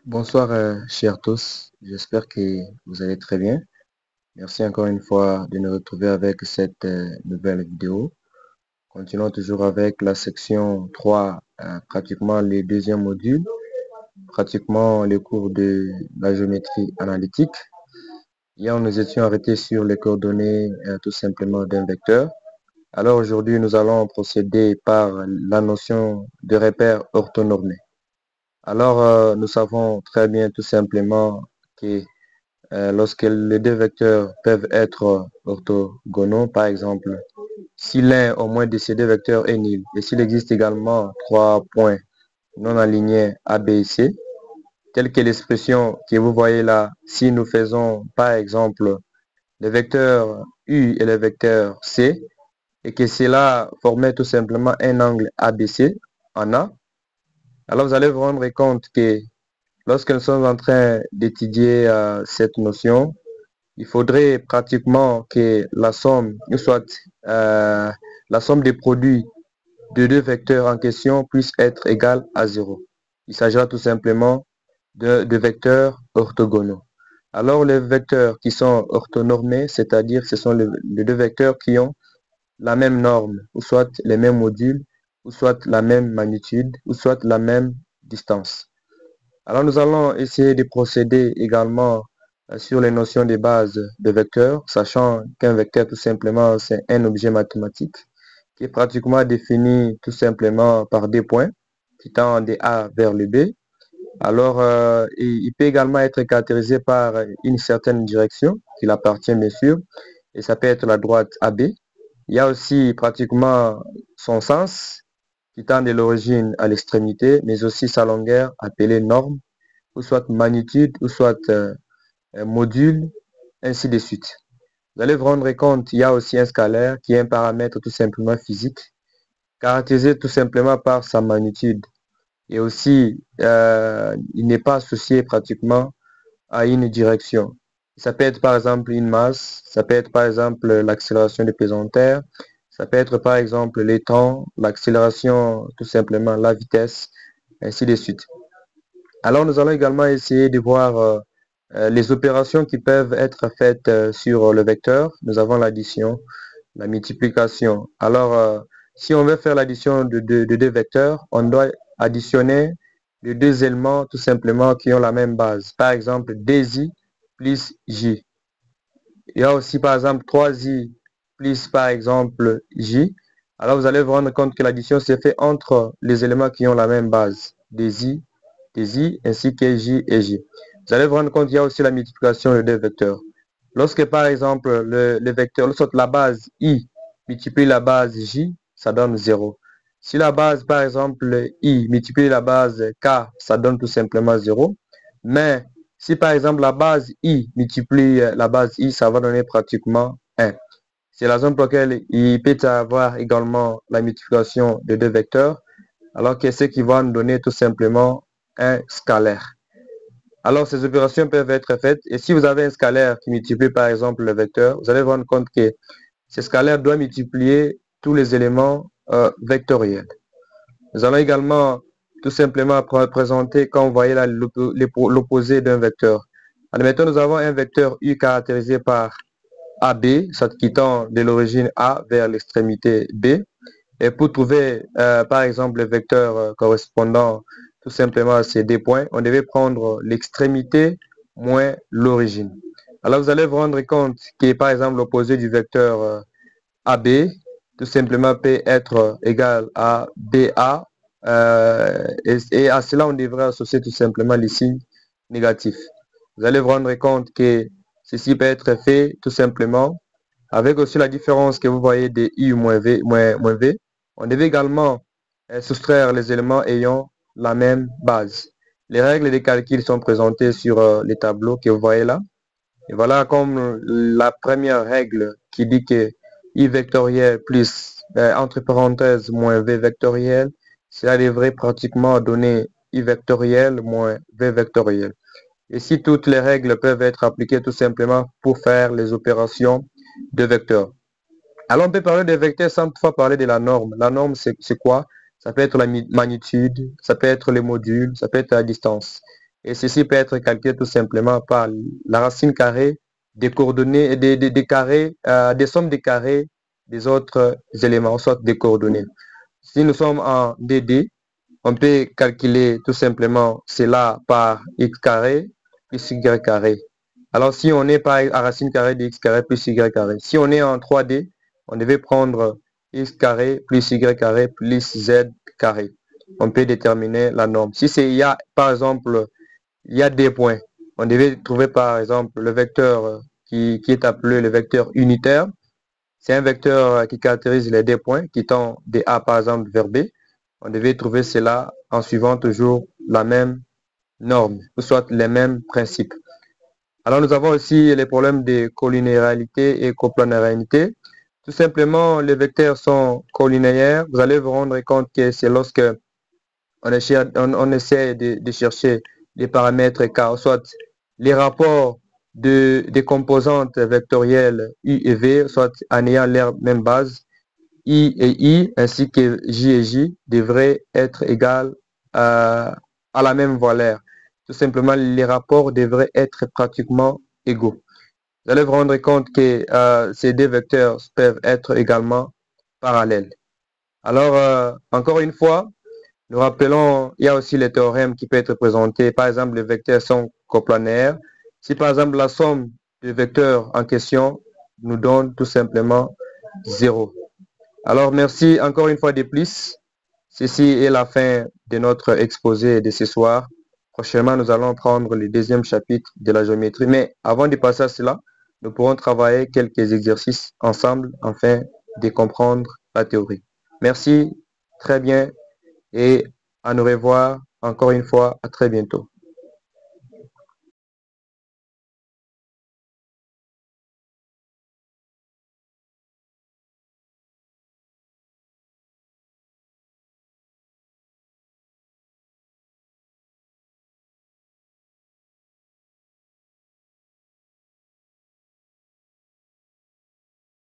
Bonsoir, chers tous. J'espère que vous allez très bien. Merci encore une fois de nous retrouver avec cette nouvelle vidéo. Continuons toujours avec la section 3, pratiquement le deuxième module, pratiquement les cours de la géométrie analytique. Hier, nous étions arrêtés sur les coordonnées tout simplement d'un vecteur. Alors aujourd'hui, nous allons procéder par la notion de repère orthonormé. Alors, nous savons très bien tout simplement que lorsque les deux vecteurs peuvent être orthogonaux, par exemple, si l'un au moins de ces deux vecteurs est nul, et s'il existe également trois points non alignés A, B et C, telle que l'expression que vous voyez là, si nous faisons par exemple le vecteur U et le vecteur C, et que cela formait tout simplement un angle ABC en A, alors vous allez vous rendre compte que lorsque nous sommes en train d'étudier cette notion, il faudrait pratiquement que la somme, soit la somme des produits de deux vecteurs en question puisse être égale à 0. Il s'agira tout simplement de vecteurs orthogonaux. Alors les vecteurs qui sont orthonormés, c'est-à-dire ce sont les deux vecteurs qui ont la même norme, ou soit les mêmes modules, ou soit la même magnitude, ou soit la même distance. Alors nous allons essayer de procéder également sur les notions de base de vecteurs, sachant qu'un vecteur tout simplement c'est un objet mathématique qui est pratiquement défini tout simplement par des points qui tendent de A vers le B. Alors il peut également être caractérisé par une certaine direction qui appartient bien sûr, et ça peut être la droite AB. Il y a aussi pratiquement son sens qui tend de l'origine à l'extrémité, mais aussi sa longueur appelée norme, ou soit magnitude, ou soit module, ainsi de suite. Vous allez vous rendre compte qu'il y a aussi un scalaire qui est un paramètre tout simplement physique, caractérisé tout simplement par sa magnitude. Et aussi, il n'est pas associé pratiquement à une direction. Ça peut être par exemple une masse, ça peut être par exemple l'accélération de pesanteur, ça peut être par exemple les temps, l'accélération, tout simplement la vitesse, ainsi de suite. Alors nous allons également essayer de voir les opérations qui peuvent être faites sur le vecteur. Nous avons l'addition, la multiplication. Alors si on veut faire l'addition de deux vecteurs, on doit additionner les deux éléments tout simplement qui ont la même base. Par exemple, 2i plus j. Il y a aussi par exemple 3i plus par exemple j. Alors vous allez vous rendre compte que l'addition se fait entre les éléments qui ont la même base, des i ainsi que j et j. Vous allez vous rendre compte qu'il y a aussi la multiplication de deux vecteurs. Lorsque par exemple le vecteur, lorsque la base i multiplie la base j, ça donne 0. Si la base par exemple i multiplie la base k, ça donne tout simplement 0. Mais si par exemple la base i multiplie la base i, ça va donner pratiquement 1. C'est la raison pour laquelle il peut y avoir également la multiplication de deux vecteurs, alors que ce qui va nous donner tout simplement un scalaire. Alors ces opérations peuvent être faites, et si vous avez un scalaire qui multiplie par exemple le vecteur, vous allez vous rendre compte que ce scalaire doit multiplier tous les éléments vectoriels. Nous allons également tout simplement présenter, quand vous voyez là l'opposé d'un vecteur. Admettons, nous avons un vecteur U caractérisé par AB, qui tend de l'origine A vers l'extrémité B. Et pour trouver, par exemple, le vecteur correspondant tout simplement à ces deux points, on devait prendre l'extrémité moins l'origine. Alors, vous allez vous rendre compte que, par exemple, l'opposé du vecteur AB, tout simplement, peut être égal à BA. Et à cela, on devrait associer tout simplement les signes négatifs. Vous allez vous rendre compte que ceci peut être fait tout simplement avec aussi la différence que vous voyez de I moins V. On devait également soustraire les éléments ayant la même base. Les règles des calculs sont présentées sur les tableaux que vous voyez là. Et voilà comme la première règle qui dit que I vectoriel plus, entre parenthèses, moins V vectoriel, cela devrait pratiquement donner I vectoriel moins V vectoriel. Et si toutes les règles peuvent être appliquées tout simplement pour faire les opérations de vecteurs. Alors on peut parler de vecteurs sans toutefois parler de la norme. La norme c'est quoi? Ça peut être la magnitude, ça peut être les modules, ça peut être la distance. Et ceci peut être calculé tout simplement par la racine carrée des coordonnées, des carrés, des sommes des carrés des autres éléments, soit des coordonnées. Si nous sommes en DD, on peut calculer tout simplement cela par x carré plus y carré. Alors si on est par à racine carrée de x carré plus y carré, si on est en 3D, on devait prendre x carré plus y carré plus z carré. On peut déterminer la norme. Si il y a par exemple il y a des points, on devait trouver par exemple le vecteur qui est appelé le vecteur unitaire. C'est un vecteur qui caractérise les deux points qui tend de A par exemple vers B. On devait trouver cela en suivant toujours la même norme, ou soit les mêmes principes. Alors nous avons aussi les problèmes de collinéarité et coplanarité. Tout simplement, les vecteurs sont collinéaires. Vous allez vous rendre compte que c'est lorsque on essaie de chercher les paramètres K, soit les rapports des composantes vectorielles U et V, soit en ayant leur même base, I et I, ainsi que J et J, devraient être égales à la même valeur. Tout simplement, les rapports devraient être pratiquement égaux. Vous allez vous rendre compte que ces deux vecteurs peuvent être également parallèles. Alors, encore une fois, nous rappelons, il y a aussi les théorèmes qui peuvent être présentés. Par exemple, les vecteurs sont coplanaires. Si par exemple la somme des vecteurs en question nous donne tout simplement 0. Alors, merci encore une fois de plus. Ceci est la fin de notre exposé de ce soir. Prochainement, nous allons prendre le deuxième chapitre de la géométrie. Mais avant de passer à cela, nous pourrons travailler quelques exercices ensemble afin de comprendre la théorie. Merci, très bien, et à nous revoir encore une fois. À très bientôt.